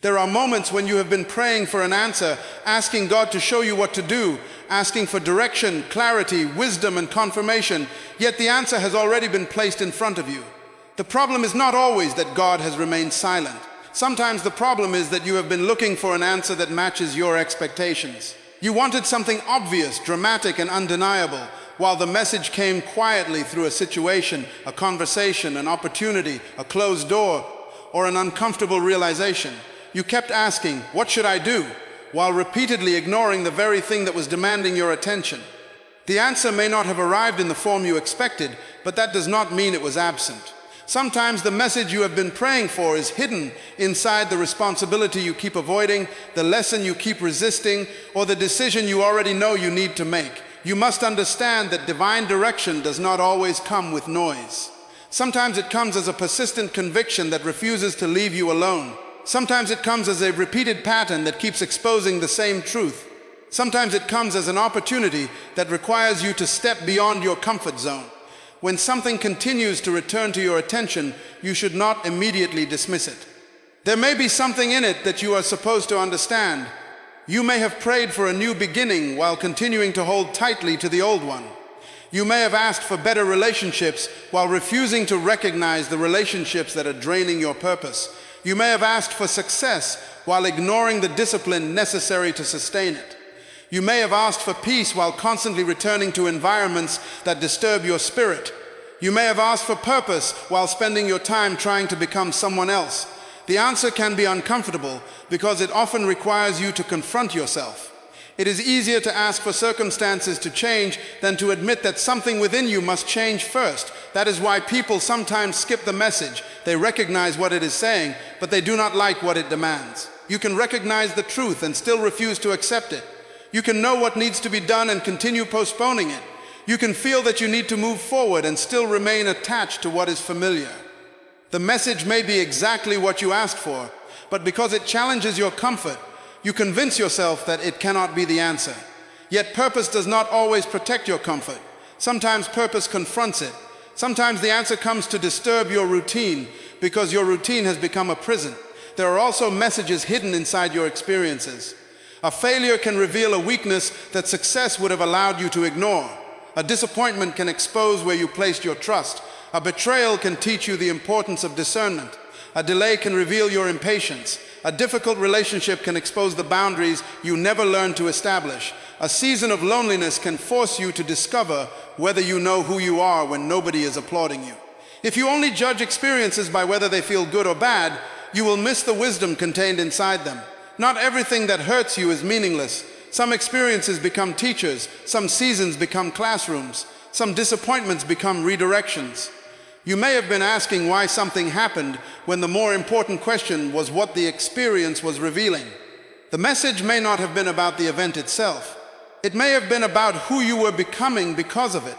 There are moments when you have been praying for an answer, asking God to show you what to do, asking for direction, clarity, wisdom, and confirmation, yet the answer has already been placed in front of you. The problem is not always that God has remained silent. Sometimes the problem is that you have been looking for an answer that matches your expectations. You wanted something obvious, dramatic, and undeniable, while the message came quietly through a situation, a conversation, an opportunity, a closed door, or an uncomfortable realization. You kept asking, "What should I do?" while repeatedly ignoring the very thing that was demanding your attention. The answer may not have arrived in the form you expected, but that does not mean it was absent. Sometimes the message you have been praying for is hidden inside the responsibility you keep avoiding, the lesson you keep resisting, or the decision you already know you need to make. You must understand that divine direction does not always come with noise. Sometimes it comes as a persistent conviction that refuses to leave you alone. Sometimes it comes as a repeated pattern that keeps exposing the same truth. Sometimes it comes as an opportunity that requires you to step beyond your comfort zone. When something continues to return to your attention, you should not immediately dismiss it. There may be something in it that you are supposed to understand. You may have prayed for a new beginning while continuing to hold tightly to the old one. You may have asked for better relationships while refusing to recognize the relationships that are draining your purpose. You may have asked for success while ignoring the discipline necessary to sustain it. You may have asked for peace while constantly returning to environments that disturb your spirit. You may have asked for purpose while spending your time trying to become someone else. The answer can be uncomfortable because it often requires you to confront yourself. It is easier to ask for circumstances to change than to admit that something within you must change first. That is why people sometimes skip the message. They recognize what it is saying, but they do not like what it demands. You can recognize the truth and still refuse to accept it. You can know what needs to be done and continue postponing it. You can feel that you need to move forward and still remain attached to what is familiar. The message may be exactly what you asked for, but because it challenges your comfort, you convince yourself that it cannot be the answer. Yet purpose does not always protect your comfort. Sometimes purpose confronts it. Sometimes the answer comes to disturb your routine because your routine has become a prison. There are also messages hidden inside your experiences. A failure can reveal a weakness that success would have allowed you to ignore. A disappointment can expose where you placed your trust. A betrayal can teach you the importance of discernment. A delay can reveal your impatience. A difficult relationship can expose the boundaries you never learned to establish. A season of loneliness can force you to discover whether you know who you are when nobody is applauding you. If you only judge experiences by whether they feel good or bad, you will miss the wisdom contained inside them. Not everything that hurts you is meaningless. Some experiences become teachers. Some seasons become classrooms. Some disappointments become redirections. You may have been asking why something happened when the more important question was what the experience was revealing. The message may not have been about the event itself. It may have been about who you were becoming because of it.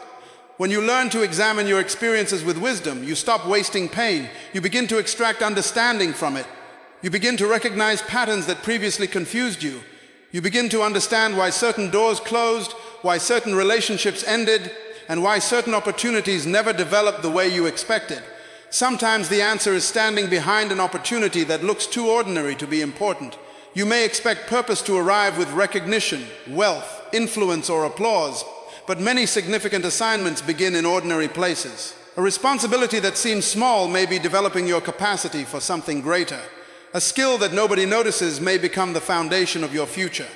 When you learn to examine your experiences with wisdom, you stop wasting pain. You begin to extract understanding from it. You begin to recognize patterns that previously confused you. You begin to understand why certain doors closed, why certain relationships ended, and why certain opportunities never developed the way you expected. Sometimes the answer is standing behind an opportunity that looks too ordinary to be important. You may expect purpose to arrive with recognition, wealth, influence, or applause, but many significant assignments begin in ordinary places. A responsibility that seems small may be developing your capacity for something greater. A skill that nobody notices may become the foundation of your future.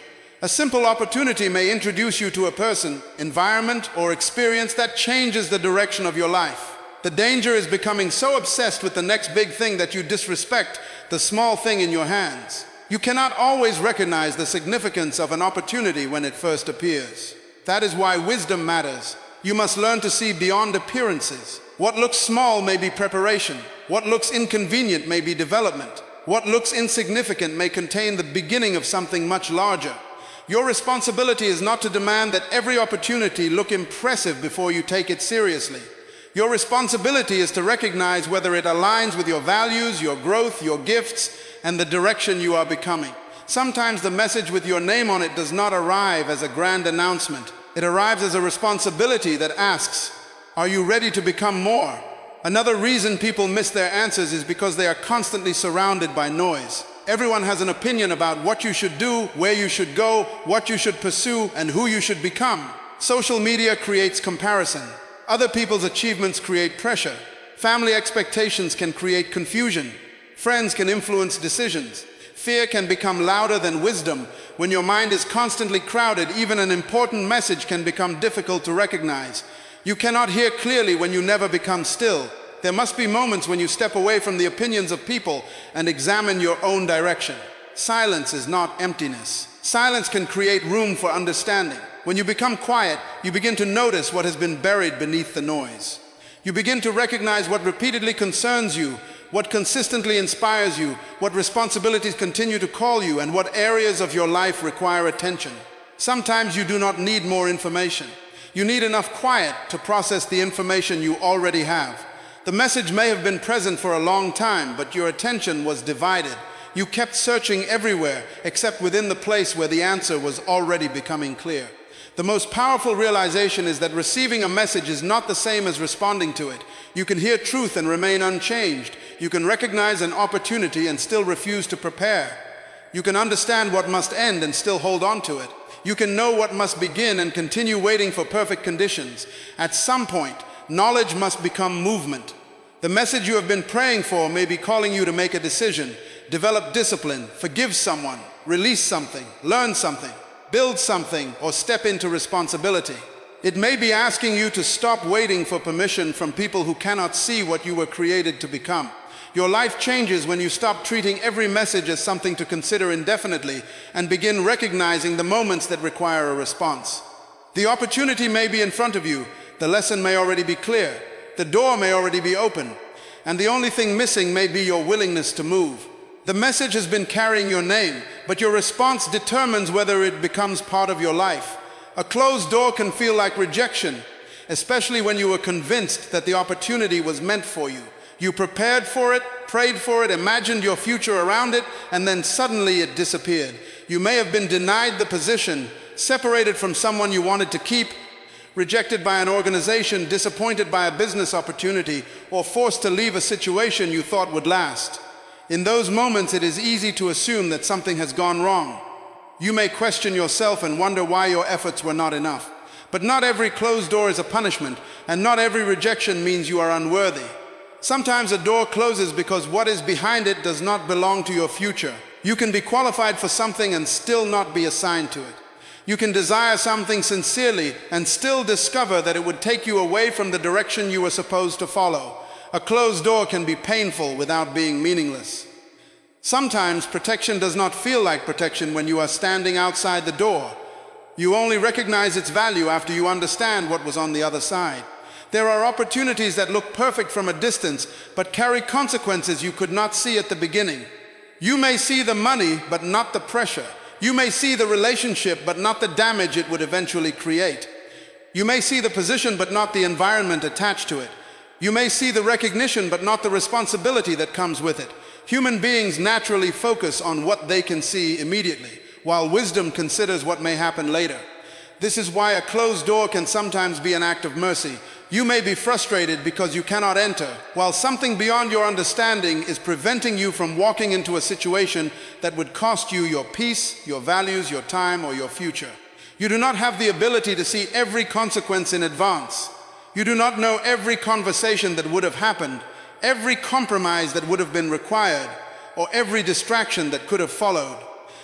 A simple opportunity may introduce you to a person, environment, or experience that changes the direction of your life. The danger is becoming so obsessed with the next big thing that you disrespect the small thing in your hands. You cannot always recognize the significance of an opportunity when it first appears. That is why wisdom matters. You must learn to see beyond appearances. What looks small may be preparation. What looks inconvenient may be development. What looks insignificant may contain the beginning of something much larger. Your responsibility is not to demand that every opportunity look impressive before you take it seriously. Your responsibility is to recognize whether it aligns with your values, your growth, your gifts, and the direction you are becoming. Sometimes the message with your name on it does not arrive as a grand announcement. It arrives as a responsibility that asks, are you ready to become more? Another reason people miss their answers is because they are constantly surrounded by noise. Everyone has an opinion about what you should do, where you should go, what you should pursue, and who you should become. Social media creates comparison. Other people's achievements create pressure. Family expectations can create confusion. Friends can influence decisions. Fear can become louder than wisdom. When your mind is constantly crowded, even an important message can become difficult to recognize. You cannot hear clearly when you never become still. There must be moments when you step away from the opinions of people and examine your own direction. Silence is not emptiness. Silence can create room for understanding. When you become quiet, you begin to notice what has been buried beneath the noise. You begin to recognize what repeatedly concerns you, what consistently inspires you, what responsibilities continue to call you, and what areas of your life require attention. Sometimes you do not need more information. You need enough quiet to process the information you already have. The message may have been present for a long time, but your attention was divided. You kept searching everywhere except within the place where the answer was already becoming clear. The most powerful realization is that receiving a message is not the same as responding to it. You can hear truth and remain unchanged. You can recognize an opportunity and still refuse to prepare. You can understand what must end and still hold on to it. You can know what must begin and continue waiting for perfect conditions. At some point, knowledge must become movement. The message you have been praying for may be calling you to make a decision, develop discipline, forgive someone, release something, learn something, build something, or step into responsibility. It may be asking you to stop waiting for permission from people who cannot see what you were created to become. Your life changes when you stop treating every message as something to consider indefinitely and begin recognizing the moments that require a response. The opportunity may be in front of you. The lesson may already be clear. The door may already be open. And the only thing missing may be your willingness to move. The message has been carrying your name, but your response determines whether it becomes part of your life. A closed door can feel like rejection, especially when you were convinced that the opportunity was meant for you. You prepared for it, prayed for it, imagined your future around it, and then suddenly it disappeared. You may have been denied the position, separated from someone you wanted to keep, rejected by an organization, disappointed by a business opportunity, or forced to leave a situation you thought would last. In those moments, it is easy to assume that something has gone wrong. You may question yourself and wonder why your efforts were not enough. But not every closed door is a punishment, and not every rejection means you are unworthy. Sometimes a door closes because what is behind it does not belong to your future. You can be qualified for something and still not be assigned to it. You can desire something sincerely and still discover that it would take you away from the direction you were supposed to follow. A closed door can be painful without being meaningless. Sometimes protection does not feel like protection when you are standing outside the door. You only recognize its value after you understand what was on the other side. There are opportunities that look perfect from a distance, but carry consequences you could not see at the beginning. You may see the money, but not the pressure. You may see the relationship, but not the damage it would eventually create. You may see the position, but not the environment attached to it. You may see the recognition, but not the responsibility that comes with it. Human beings naturally focus on what they can see immediately, while wisdom considers what may happen later. This is why a closed door can sometimes be an act of mercy. You may be frustrated because you cannot enter, while something beyond your understanding is preventing you from walking into a situation that would cost you your peace, your values, your time, or your future. You do not have the ability to see every consequence in advance. You do not know every conversation that would have happened, every compromise that would have been required, or every distraction that could have followed.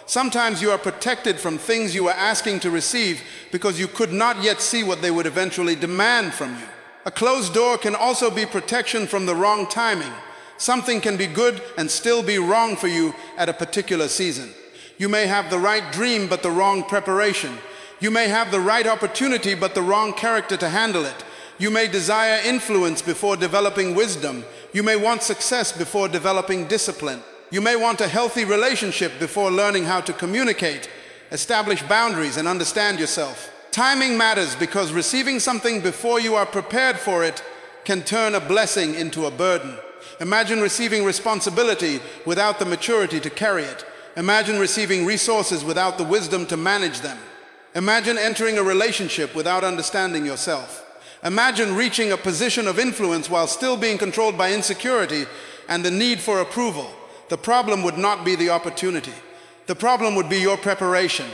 Sometimes you are protected from things you were asking to receive because you could not yet see what they would eventually demand from you. A closed door can also be protection from the wrong timing. Something can be good and still be wrong for you at a particular season. You may have the right dream but the wrong preparation. You may have the right opportunity but the wrong character to handle it. You may desire influence before developing wisdom. You may want success before developing discipline. You may want a healthy relationship before learning how to communicate, establish boundaries, and understand yourself. Timing matters because receiving something before you are prepared for it can turn a blessing into a burden. Imagine receiving responsibility without the maturity to carry it. Imagine receiving resources without the wisdom to manage them. Imagine entering a relationship without understanding yourself. Imagine reaching a position of influence while still being controlled by insecurity and the need for approval. The problem would not be the opportunity. The problem would be your preparation.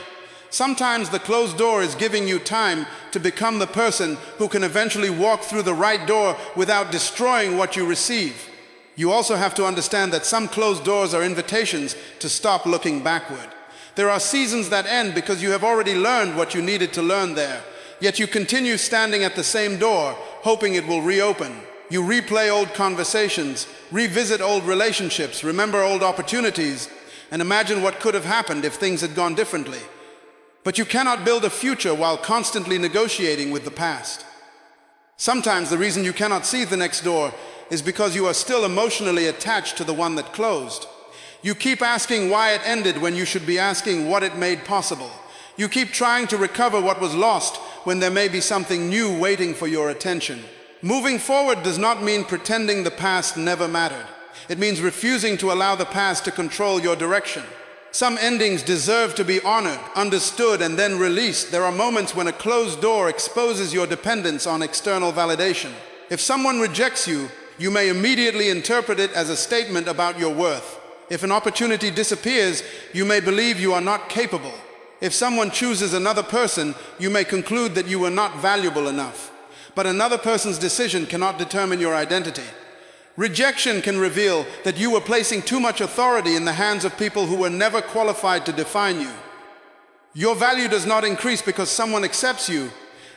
Sometimes the closed door is giving you time to become the person who can eventually walk through the right door without destroying what you receive. You also have to understand that some closed doors are invitations to stop looking backward. There are seasons that end because you have already learned what you needed to learn there, yet you continue standing at the same door, hoping it will reopen. You replay old conversations, revisit old relationships, remember old opportunities, and imagine what could have happened if things had gone differently. But you cannot build a future while constantly negotiating with the past. Sometimes the reason you cannot see the next door is because you are still emotionally attached to the one that closed. You keep asking why it ended when you should be asking what it made possible. You keep trying to recover what was lost when there may be something new waiting for your attention. Moving forward does not mean pretending the past never mattered. It means refusing to allow the past to control your direction. Some endings deserve to be honored, understood, and then released. There are moments when a closed door exposes your dependence on external validation. If someone rejects you, you may immediately interpret it as a statement about your worth. If an opportunity disappears, you may believe you are not capable. If someone chooses another person, you may conclude that you were not valuable enough. But another person's decision cannot determine your identity. Rejection can reveal that you were placing too much authority in the hands of people who were never qualified to define you. Your value does not increase because someone accepts you,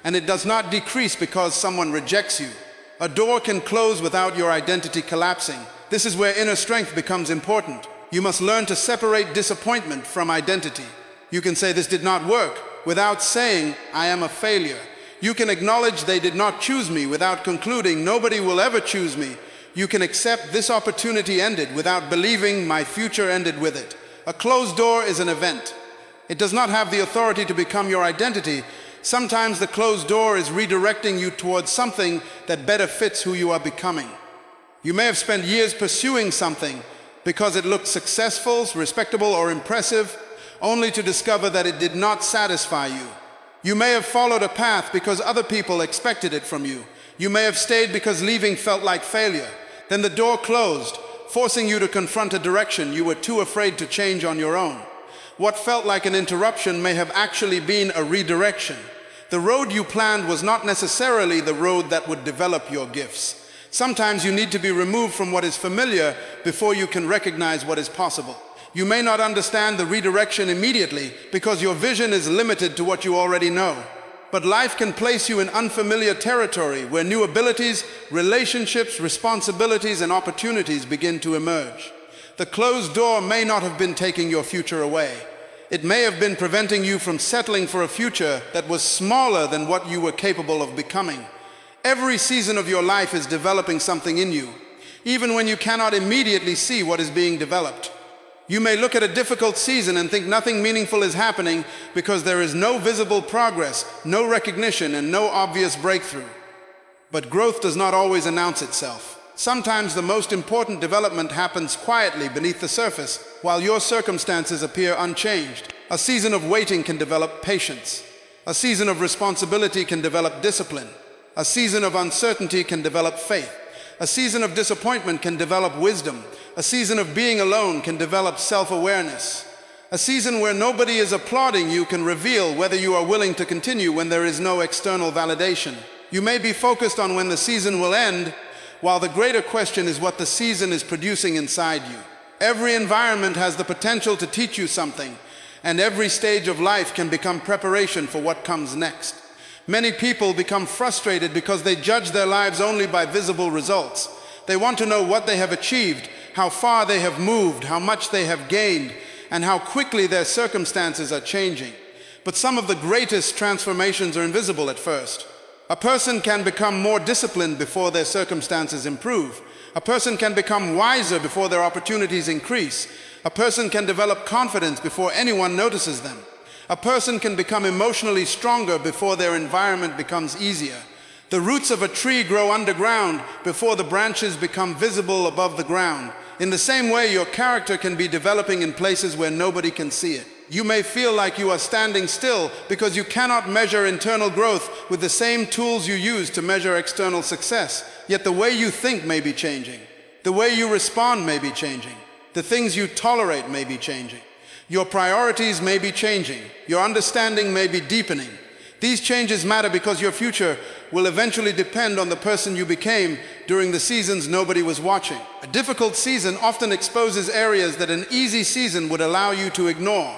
and it does not decrease because someone rejects you. A door can close without your identity collapsing. This is where inner strength becomes important. You must learn to separate disappointment from identity. You can say, "This did not work," without saying, "I am a failure." You can acknowledge they did not choose me without concluding, "Nobody will ever choose me." You can accept this opportunity ended without believing my future ended with it. A closed door is an event. It does not have the authority to become your identity. Sometimes the closed door is redirecting you towards something that better fits who you are becoming. You may have spent years pursuing something because it looked successful, respectable, or impressive, only to discover that it did not satisfy you. You may have followed a path because other people expected it from you. You may have stayed because leaving felt like failure. Then the door closed, forcing you to confront a direction you were too afraid to change on your own. What felt like an interruption may have actually been a redirection. The road you planned was not necessarily the road that would develop your gifts. Sometimes you need to be removed from what is familiar before you can recognize what is possible. You may not understand the redirection immediately because your vision is limited to what you already know. But life can place you in unfamiliar territory where new abilities, relationships, responsibilities, and opportunities begin to emerge. The closed door may not have been taking your future away. It may have been preventing you from settling for a future that was smaller than what you were capable of becoming. Every season of your life is developing something in you, even when you cannot immediately see what is being developed. You may look at a difficult season and think nothing meaningful is happening because there is no visible progress, no recognition, and no obvious breakthrough. But growth does not always announce itself. Sometimes the most important development happens quietly beneath the surface, while your circumstances appear unchanged. A season of waiting can develop patience. A season of responsibility can develop discipline. A season of uncertainty can develop faith. A season of disappointment can develop wisdom. A season of being alone can develop self-awareness. A season where nobody is applauding you can reveal whether you are willing to continue when there is no external validation. You may be focused on when the season will end, while the greater question is what the season is producing inside you. Every environment has the potential to teach you something, and every stage of life can become preparation for what comes next. Many people become frustrated because they judge their lives only by visible results. They want to know what they have achieved, how far they have moved, how much they have gained, and how quickly their circumstances are changing. But some of the greatest transformations are invisible at first. A person can become more disciplined before their circumstances improve. A person can become wiser before their opportunities increase. A person can develop confidence before anyone notices them. A person can become emotionally stronger before their environment becomes easier. The roots of a tree grow underground before the branches become visible above the ground. In the same way, your character can be developing in places where nobody can see it. You may feel like you are standing still because you cannot measure internal growth with the same tools you use to measure external success. Yet the way you think may be changing. The way you respond may be changing. The things you tolerate may be changing. Your priorities may be changing. Your understanding may be deepening. These changes matter because your future will eventually depend on the person you became during the seasons nobody was watching. A difficult season often exposes areas that an easy season would allow you to ignore.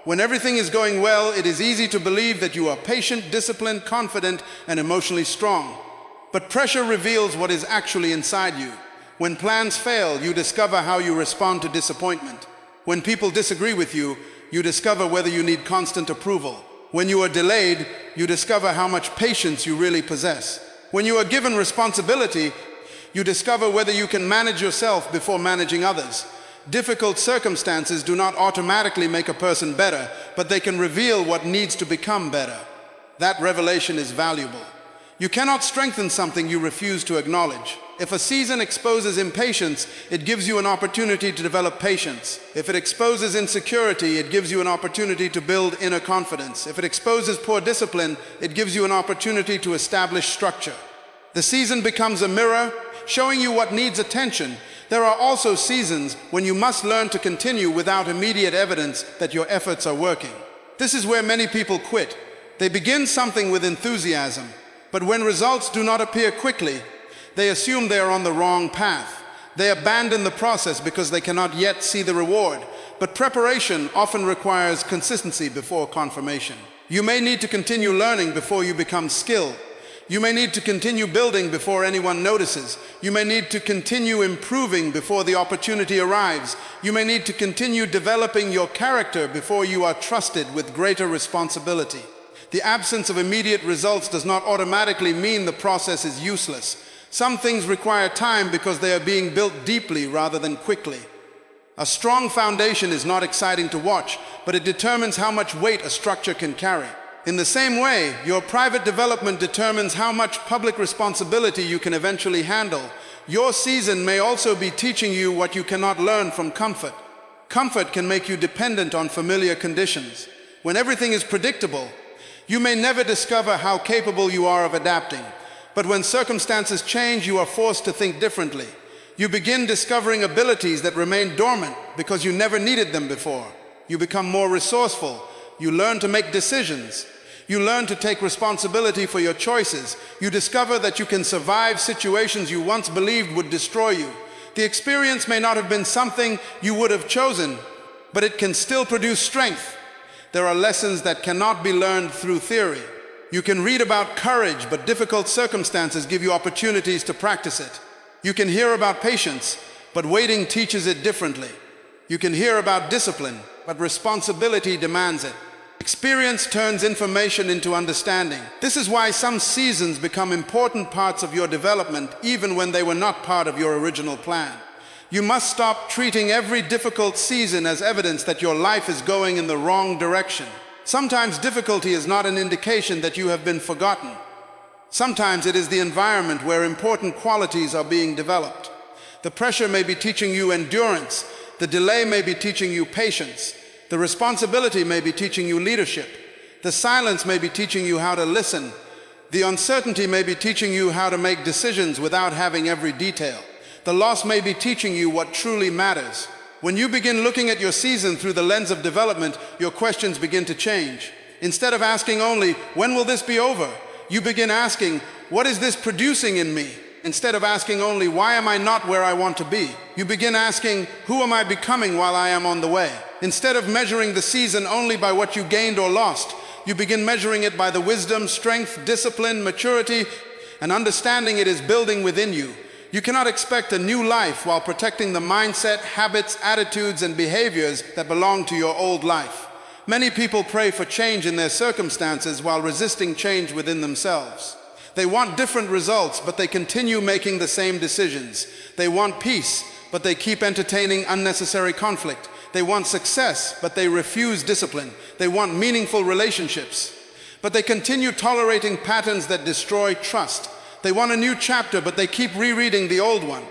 When everything is going well, it is easy to believe that you are patient, disciplined, confident, and emotionally strong. But pressure reveals what is actually inside you. When plans fail, you discover how you respond to disappointment. When people disagree with you, you discover whether you need constant approval. When you are delayed, you discover how much patience you really possess. When you are given responsibility, you discover whether you can manage yourself before managing others. Difficult circumstances do not automatically make a person better, but they can reveal what needs to become better. That revelation is valuable. You cannot strengthen something you refuse to acknowledge. If a season exposes impatience, it gives you an opportunity to develop patience. If it exposes insecurity, it gives you an opportunity to build inner confidence. If it exposes poor discipline, it gives you an opportunity to establish structure. The season becomes a mirror, showing you what needs attention. There are also seasons when you must learn to continue without immediate evidence that your efforts are working. This is where many people quit. They begin something with enthusiasm, but when results do not appear quickly, they assume they are on the wrong path. They abandon the process because they cannot yet see the reward. But preparation often requires consistency before confirmation. You may need to continue learning before you become skilled. You may need to continue building before anyone notices. You may need to continue improving before the opportunity arrives. You may need to continue developing your character before you are trusted with greater responsibility. The absence of immediate results does not automatically mean the process is useless. Some things require time because they are being built deeply rather than quickly. A strong foundation is not exciting to watch, but it determines how much weight a structure can carry. In the same way, your private development determines how much public responsibility you can eventually handle. Your season may also be teaching you what you cannot learn from comfort. Comfort can make you dependent on familiar conditions. When everything is predictable, you may never discover how capable you are of adapting. But when circumstances change, you are forced to think differently. You begin discovering abilities that remain dormant because you never needed them before. You become more resourceful. You learn to make decisions. You learn to take responsibility for your choices. You discover that you can survive situations you once believed would destroy you. The experience may not have been something you would have chosen, but it can still produce strength. There are lessons that cannot be learned through theory. You can read about courage, but difficult circumstances give you opportunities to practice it. You can hear about patience, but waiting teaches it differently. You can hear about discipline, but responsibility demands it. Experience turns information into understanding. This is why some seasons become important parts of your development, even when they were not part of your original plan. You must stop treating every difficult season as evidence that your life is going in the wrong direction. Sometimes difficulty is not an indication that you have been forgotten. Sometimes it is the environment where important qualities are being developed. The pressure may be teaching you endurance. The delay may be teaching you patience. The responsibility may be teaching you leadership. The silence may be teaching you how to listen. The uncertainty may be teaching you how to make decisions without having every detail. The loss may be teaching you what truly matters. When you begin looking at your season through the lens of development, your questions begin to change. Instead of asking only, when will this be over? You begin asking, what is this producing in me? Instead of asking only, why am I not where I want to be? You begin asking, who am I becoming while I am on the way? Instead of measuring the season only by what you gained or lost, you begin measuring it by the wisdom, strength, discipline, maturity, and understanding it is building within you. You cannot expect a new life while protecting the mindset, habits, attitudes, and behaviors that belong to your old life. Many people pray for change in their circumstances while resisting change within themselves. They want different results, but they continue making the same decisions. They want peace, but they keep entertaining unnecessary conflict. They want success, but they refuse discipline. They want meaningful relationships, but they continue tolerating patterns that destroy trust. They want a new chapter, but they keep rereading the old one.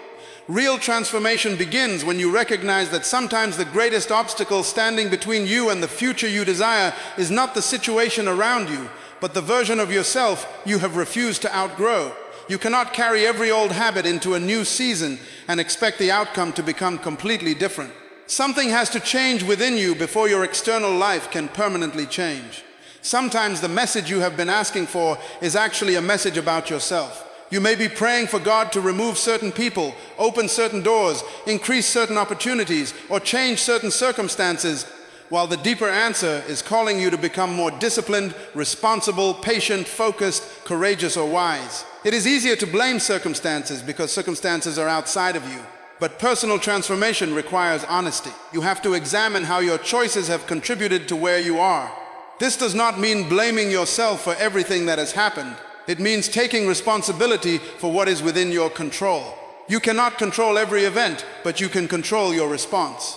Real transformation begins when you recognize that sometimes the greatest obstacle standing between you and the future you desire is not the situation around you, but the version of yourself you have refused to outgrow. You cannot carry every old habit into a new season and expect the outcome to become completely different. Something has to change within you before your external life can permanently change. Sometimes the message you have been asking for is actually a message about yourself. You may be praying for God to remove certain people, open certain doors, increase certain opportunities, or change certain circumstances, while the deeper answer is calling you to become more disciplined, responsible, patient, focused, courageous, or wise. It is easier to blame circumstances because circumstances are outside of you. But personal transformation requires honesty. You have to examine how your choices have contributed to where you are. This does not mean blaming yourself for everything that has happened. It means taking responsibility for what is within your control. You cannot control every event, but you can control your response.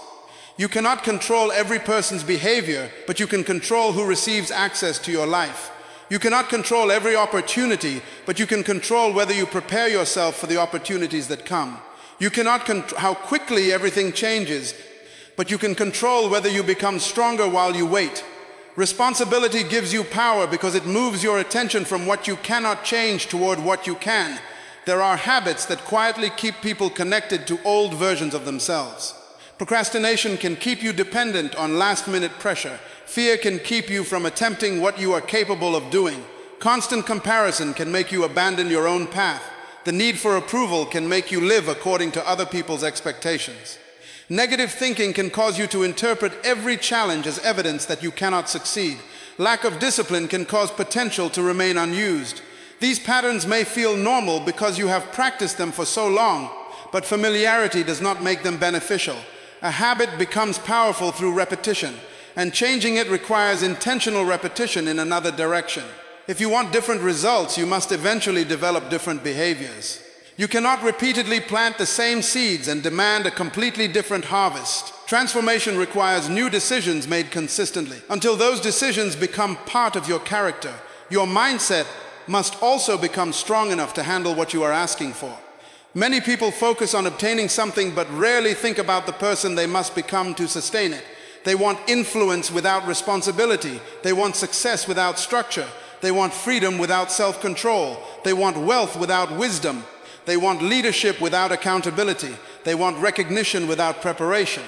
You cannot control every person's behavior, but you can control who receives access to your life. You cannot control every opportunity, but you can control whether you prepare yourself for the opportunities that come. You cannot control how quickly everything changes, but you can control whether you become stronger while you wait. Responsibility gives you power because it moves your attention from what you cannot change toward what you can. There are habits that quietly keep people connected to old versions of themselves. Procrastination can keep you dependent on last-minute pressure. Fear can keep you from attempting what you are capable of doing. Constant comparison can make you abandon your own path. The need for approval can make you live according to other people's expectations. Negative thinking can cause you to interpret every challenge as evidence that you cannot succeed. Lack of discipline can cause potential to remain unused. These patterns may feel normal because you have practiced them for so long, but familiarity does not make them beneficial. A habit becomes powerful through repetition, and changing it requires intentional repetition in another direction. If you want different results, you must eventually develop different behaviors. You cannot repeatedly plant the same seeds and demand a completely different harvest. Transformation requires new decisions made consistently. Until those decisions become part of your character, your mindset must also become strong enough to handle what you are asking for. Many people focus on obtaining something but rarely think about the person they must become to sustain it. They want influence without responsibility. They want success without structure. They want freedom without self-control. They want wealth without wisdom. They want leadership without accountability. They want recognition without preparation.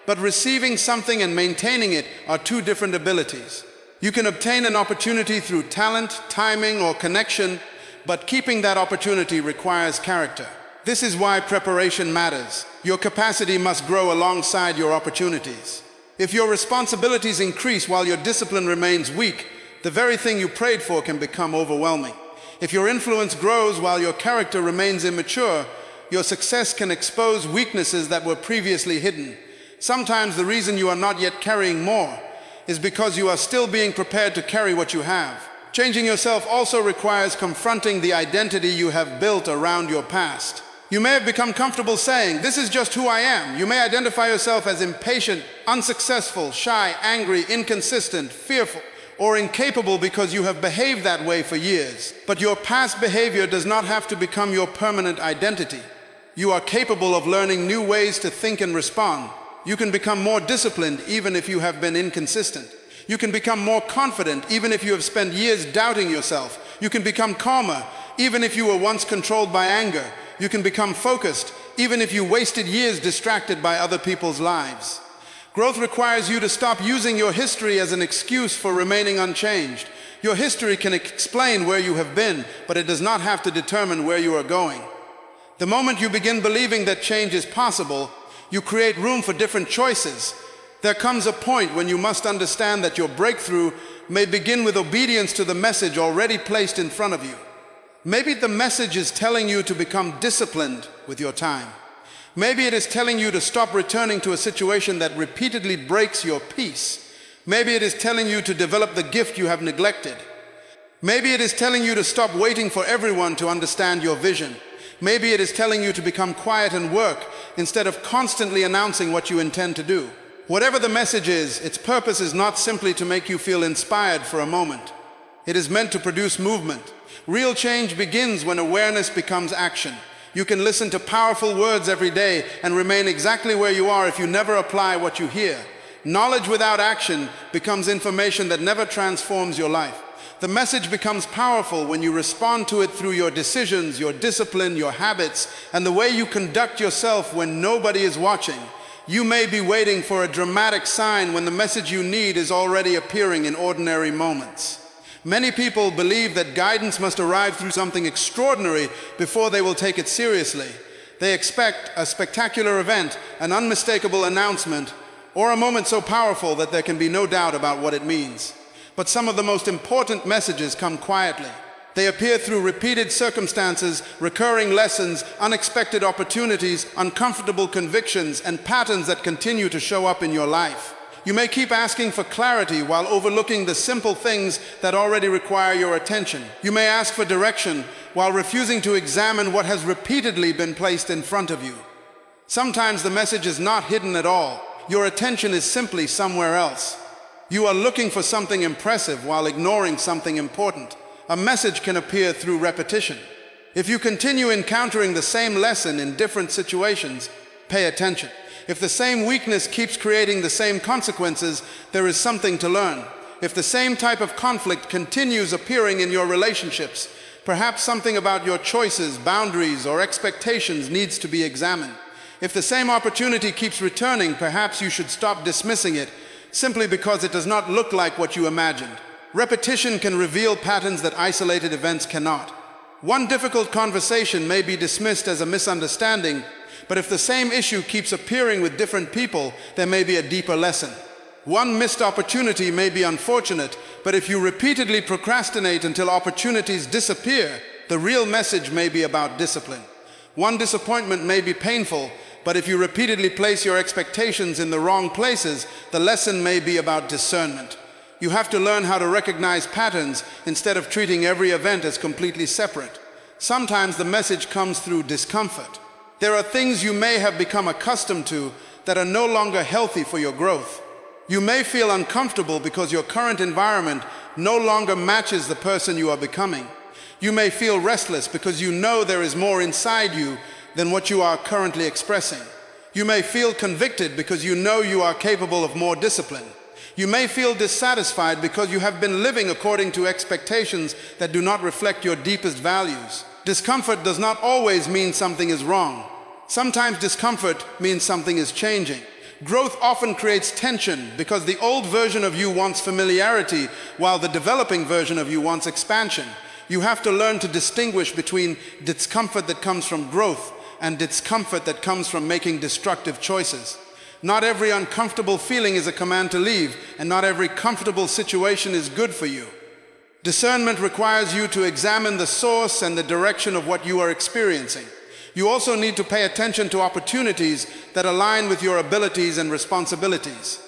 But receiving something and maintaining it are two different abilities. You can obtain an opportunity through talent, timing, or connection, but keeping that opportunity requires character. This is why preparation matters. Your capacity must grow alongside your opportunities. If your responsibilities increase while your discipline remains weak, the very thing you prayed for can become overwhelming. If your influence grows while your character remains immature, your success can expose weaknesses that were previously hidden. Sometimes the reason you are not yet carrying more is because you are still being prepared to carry what you have. Changing yourself also requires confronting the identity you have built around your past. You may have become comfortable saying, "This is just who I am." You may identify yourself as impatient, unsuccessful, shy, angry, inconsistent, fearful, or incapable because you have behaved that way for years. But your past behavior does not have to become your permanent identity. You are capable of learning new ways to think and respond. You can become more disciplined even if you have been inconsistent. You can become more confident even if you have spent years doubting yourself. You can become calmer even if you were once controlled by anger. You can become focused even if you wasted years distracted by other people's lives. Growth requires you to stop using your history as an excuse for remaining unchanged. Your history can explain where you have been, but it does not have to determine where you are going. The moment you begin believing that change is possible, you create room for different choices. There comes a point when you must understand that your breakthrough may begin with obedience to the message already placed in front of you. Maybe the message is telling you to become disciplined with your time. Maybe it is telling you to stop returning to a situation that repeatedly breaks your peace. Maybe it is telling you to develop the gift you have neglected. Maybe it is telling you to stop waiting for everyone to understand your vision. Maybe it is telling you to become quiet and work instead of constantly announcing what you intend to do. Whatever the message is, its purpose is not simply to make you feel inspired for a moment. It is meant to produce movement. Real change begins when awareness becomes action. You can listen to powerful words every day and remain exactly where you are if you never apply what you hear. Knowledge without action becomes information that never transforms your life. The message becomes powerful when you respond to it through your decisions, your discipline, your habits, and the way you conduct yourself when nobody is watching. You may be waiting for a dramatic sign when the message you need is already appearing in ordinary moments. Many people believe that guidance must arrive through something extraordinary before they will take it seriously. They expect a spectacular event, an unmistakable announcement, or a moment so powerful that there can be no doubt about what it means. But some of the most important messages come quietly. They appear through repeated circumstances, recurring lessons, unexpected opportunities, uncomfortable convictions, and patterns that continue to show up in your life. You may keep asking for clarity while overlooking the simple things that already require your attention. You may ask for direction while refusing to examine what has repeatedly been placed in front of you. Sometimes the message is not hidden at all. Your attention is simply somewhere else. You are looking for something impressive while ignoring something important. A message can appear through repetition. If you continue encountering the same lesson in different situations, pay attention. If the same weakness keeps creating the same consequences, there is something to learn. If the same type of conflict continues appearing in your relationships, perhaps something about your choices, boundaries, or expectations needs to be examined. If the same opportunity keeps returning, perhaps you should stop dismissing it simply because it does not look like what you imagined. Repetition can reveal patterns that isolated events cannot. One difficult conversation may be dismissed as a misunderstanding, but if the same issue keeps appearing with different people, there may be a deeper lesson. One missed opportunity may be unfortunate, but if you repeatedly procrastinate until opportunities disappear, the real message may be about discipline. One disappointment may be painful, but if you repeatedly place your expectations in the wrong places, the lesson may be about discernment. You have to learn how to recognize patterns instead of treating every event as completely separate. Sometimes the message comes through discomfort. There are things you may have become accustomed to that are no longer healthy for your growth. You may feel uncomfortable because your current environment no longer matches the person you are becoming. You may feel restless because you know there is more inside you than what you are currently expressing. You may feel convicted because you know you are capable of more discipline. You may feel dissatisfied because you have been living according to expectations that do not reflect your deepest values. Discomfort does not always mean something is wrong. Sometimes discomfort means something is changing. Growth often creates tension because the old version of you wants familiarity while the developing version of you wants expansion. You have to learn to distinguish between discomfort that comes from growth and discomfort that comes from making destructive choices. Not every uncomfortable feeling is a command to leave, and not every comfortable situation is good for you. Discernment requires you to examine the source and the direction of what you are experiencing. You also need to pay attention to opportunities that align with your abilities and responsibilities.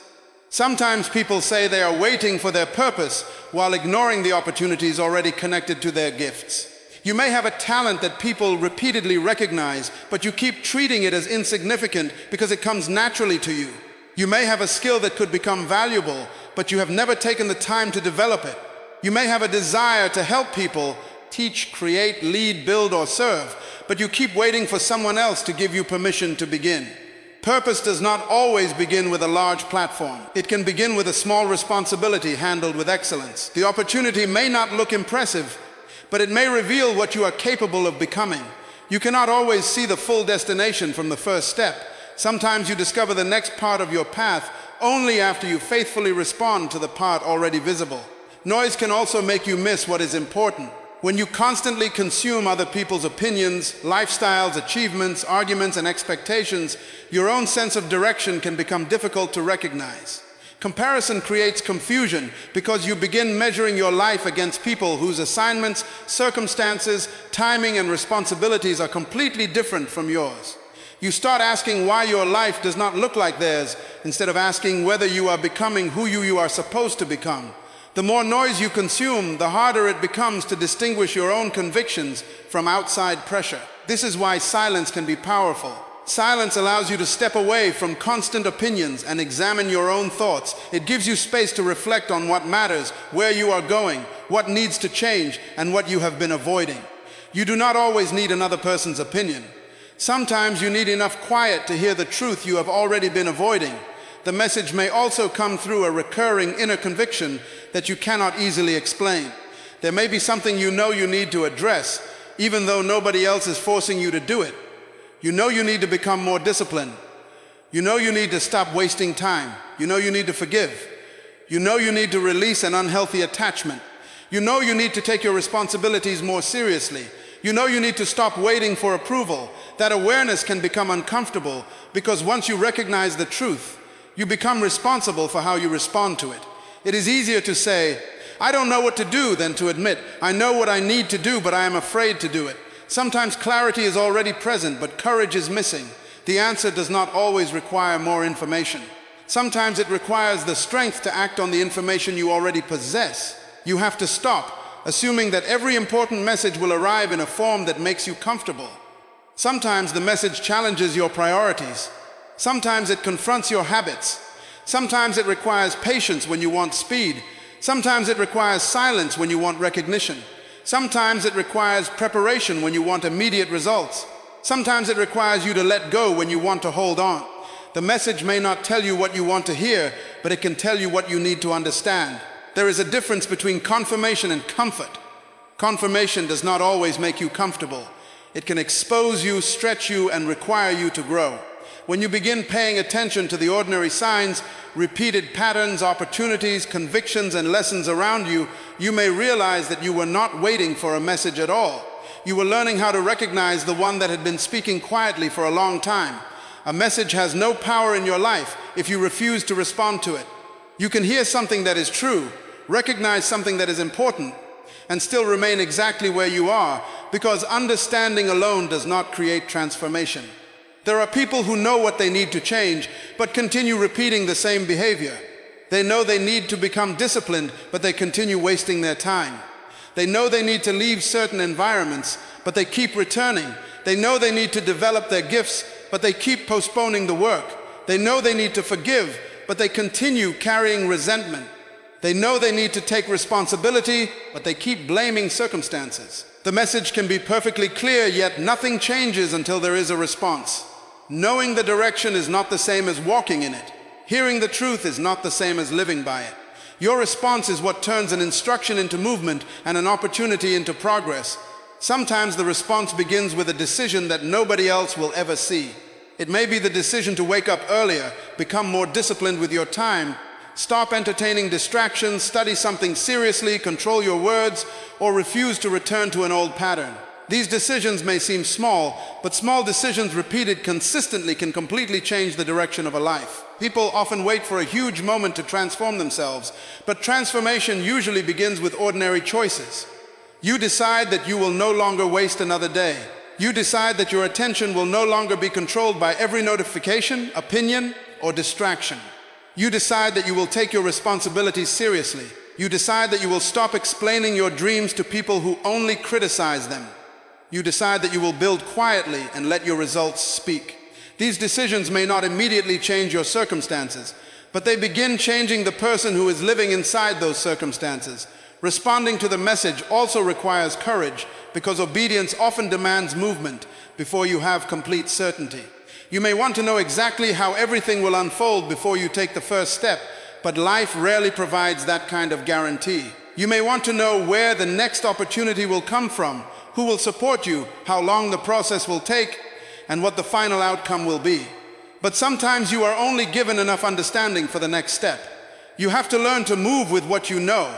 Sometimes people say they are waiting for their purpose while ignoring the opportunities already connected to their gifts. You may have a talent that people repeatedly recognize, but you keep treating it as insignificant because it comes naturally to you. You may have a skill that could become valuable, but you have never taken the time to develop it. You may have a desire to help people, teach, create, lead, build, or serve, but you keep waiting for someone else to give you permission to begin. Purpose does not always begin with a large platform. It can begin with a small responsibility handled with excellence. The opportunity may not look impressive, but it may reveal what you are capable of becoming. You cannot always see the full destination from the first step. Sometimes you discover the next part of your path only after you faithfully respond to the part already visible. Noise can also make you miss what is important. When you constantly consume other people's opinions, lifestyles, achievements, arguments, and expectations, your own sense of direction can become difficult to recognize. Comparison creates confusion because you begin measuring your life against people whose assignments, circumstances, timing, and responsibilities are completely different from yours. You start asking why your life does not look like theirs instead of asking whether you are becoming who you are supposed to become. The more noise you consume, the harder it becomes to distinguish your own convictions from outside pressure. This is why silence can be powerful. Silence allows you to step away from constant opinions and examine your own thoughts. It gives you space to reflect on what matters, where you are going, what needs to change, and what you have been avoiding. You do not always need another person's opinion. Sometimes you need enough quiet to hear the truth you have already been avoiding. The message may also come through a recurring inner conviction that you cannot easily explain. There may be something you know you need to address, even though nobody else is forcing you to do it. You know you need to become more disciplined, You know you need to stop wasting time. You know you need to forgive. You know you need to release an unhealthy attachment. You know you need to take your responsibilities more seriously. You know you need to stop waiting for approval. That awareness can become uncomfortable because once you recognize the truth, you become responsible for how you respond to it. It is easier to say, I don't know what to do, than to admit, I know what I need to do, but I am afraid to do it. Sometimes clarity is already present, but courage is missing. The answer does not always require more information. Sometimes it requires the strength to act on the information you already possess. You have to stop assuming that every important message will arrive in a form that makes you comfortable. Sometimes the message challenges your priorities. Sometimes it confronts your habits. Sometimes it requires patience when you want speed. Sometimes it requires silence when you want recognition. Sometimes it requires preparation when you want immediate results. Sometimes it requires you to let go when you want to hold on. The message may not tell you what you want to hear, but it can tell you what you need to understand. There is a difference between confirmation and comfort. Confirmation does not always make you comfortable. It can expose you, stretch you, and require you to grow. When you begin paying attention to the ordinary signs, repeated patterns, opportunities, convictions, and lessons around you, you may realize that you were not waiting for a message at all. You were learning how to recognize the one that had been speaking quietly for a long time. A message has no power in your life if you refuse to respond to it. You can hear something that is true, recognize something that is important, and still remain exactly where you are, because understanding alone does not create transformation. There are people who know what they need to change, but continue repeating the same behavior. They know they need to become disciplined, but they continue wasting their time. They know they need to leave certain environments, but they keep returning. They know they need to develop their gifts, but they keep postponing the work. They know they need to forgive, but they continue carrying resentment. They know they need to take responsibility, but they keep blaming circumstances. The message can be perfectly clear, yet nothing changes until there is a response. Knowing the direction is not the same as walking in it. Hearing the truth is not the same as living by it. Your response is what turns an instruction into movement and an opportunity into progress. Sometimes the response begins with a decision that nobody else will ever see. It may be the decision to wake up earlier, become more disciplined with your time, stop entertaining distractions, study something seriously, control your words, or refuse to return to an old pattern. These decisions may seem small, but small decisions repeated consistently can completely change the direction of a life. People often wait for a huge moment to transform themselves, but transformation usually begins with ordinary choices. You decide that you will no longer waste another day. You decide that your attention will no longer be controlled by every notification, opinion, or distraction. You decide that you will take your responsibilities seriously. You decide that you will stop explaining your dreams to people who only criticize them. You decide that you will build quietly and let your results speak. These decisions may not immediately change your circumstances, but they begin changing the person who is living inside those circumstances. Responding to the message also requires courage, because obedience often demands movement before you have complete certainty. You may want to know exactly how everything will unfold before you take the first step, but life rarely provides that kind of guarantee. You may want to know where the next opportunity will come from, who will support you, how long the process will take, and what the final outcome will be. But sometimes you are only given enough understanding for the next step. You have to learn to move with what you know,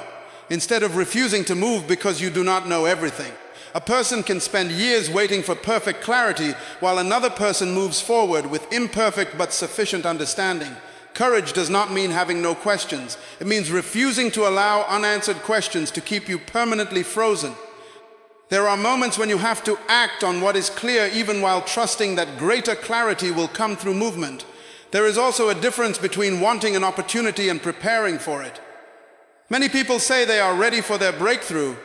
instead of refusing to move because you do not know everything. A person can spend years waiting for perfect clarity, while another person moves forward with imperfect but sufficient understanding. Courage does not mean having no questions. It means refusing to allow unanswered questions to keep you permanently frozen. There are moments when you have to act on what is clear, even while trusting that greater clarity will come through movement. There is also a difference between wanting an opportunity and preparing for it. Many people say they are ready for their breakthrough,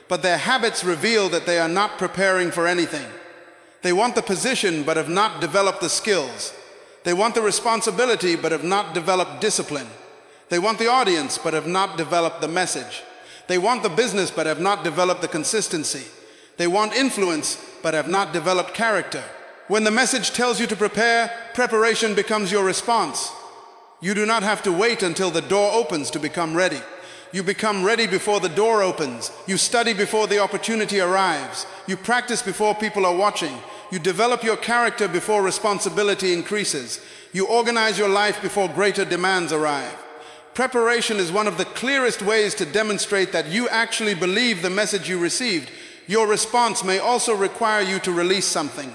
but their habits reveal that they are not preparing for anything. They want the position but have not developed the skills. They want the responsibility but have not developed discipline. They want the audience but have not developed the message. They want the business but have not developed the consistency. They want influence but have not developed character. When the message tells you to prepare, preparation becomes your response. You do not have to wait until the door opens to become ready. You become ready before the door opens. You study before the opportunity arrives. You practice before people are watching. You develop your character before responsibility increases. You organize your life before greater demands arrive. Preparation is one of the clearest ways to demonstrate that you actually believe the message you received. Your response may also require you to release something.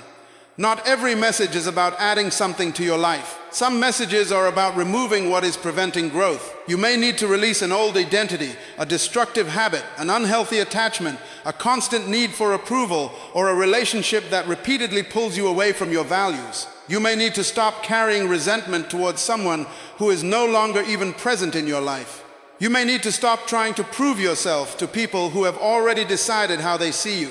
Not every message is about adding something to your life. Some messages are about removing what is preventing growth. You may need to release an old identity, a destructive habit, an unhealthy attachment, a constant need for approval, or a relationship that repeatedly pulls you away from your values. You may need to stop carrying resentment towards someone who is no longer even present in your life. You may need to stop trying to prove yourself to people who have already decided how they see you.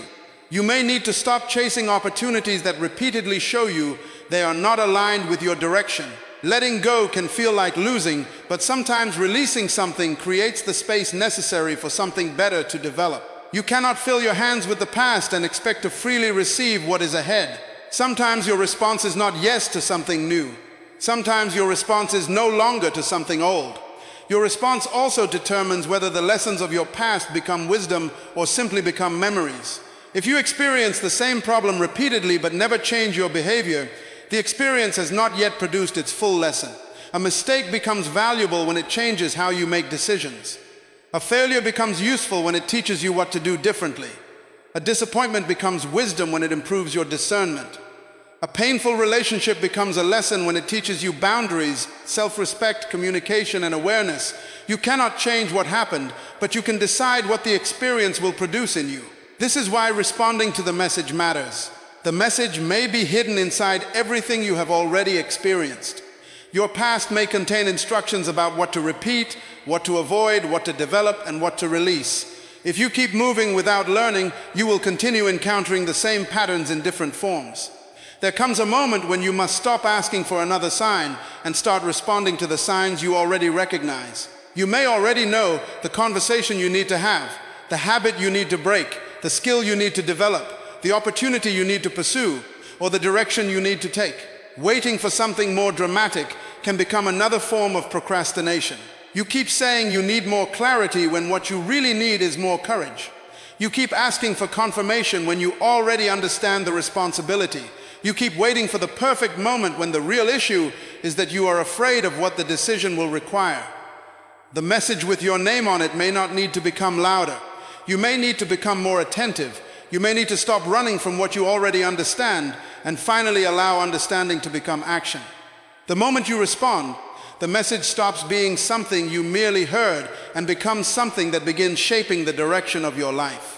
You may need to stop chasing opportunities that repeatedly show you they are not aligned with your direction. Letting go can feel like losing, but sometimes releasing something creates the space necessary for something better to develop. You cannot fill your hands with the past and expect to freely receive what is ahead. Sometimes your response is not yes to something new. Sometimes your response is no longer to something old. Your response also determines whether the lessons of your past become wisdom or simply become memories. If you experience the same problem repeatedly but never change your behavior, the experience has not yet produced its full lesson. A mistake becomes valuable when it changes how you make decisions. A failure becomes useful when it teaches you what to do differently. A disappointment becomes wisdom when it improves your discernment. A painful relationship becomes a lesson when it teaches you boundaries, self-respect, communication, and awareness. You cannot change what happened, but you can decide what the experience will produce in you. This is why responding to the message matters. The message may be hidden inside everything you have already experienced. Your past may contain instructions about what to repeat, what to avoid, what to develop, and what to release. If you keep moving without learning, you will continue encountering the same patterns in different forms. There comes a moment when you must stop asking for another sign and start responding to the signs you already recognize. You may already know the conversation you need to have, the habit you need to break, the skill you need to develop, the opportunity you need to pursue, or the direction you need to take. Waiting for something more dramatic can become another form of procrastination. You keep saying you need more clarity when what you really need is more courage. You keep asking for confirmation when you already understand the responsibility. You keep waiting for the perfect moment when the real issue is that you are afraid of what the decision will require. The message with your name on it may not need to become louder. You may need to become more attentive. You may need to stop running from what you already understand and finally allow understanding to become action. The moment you respond, the message stops being something you merely heard and becomes something that begins shaping the direction of your life.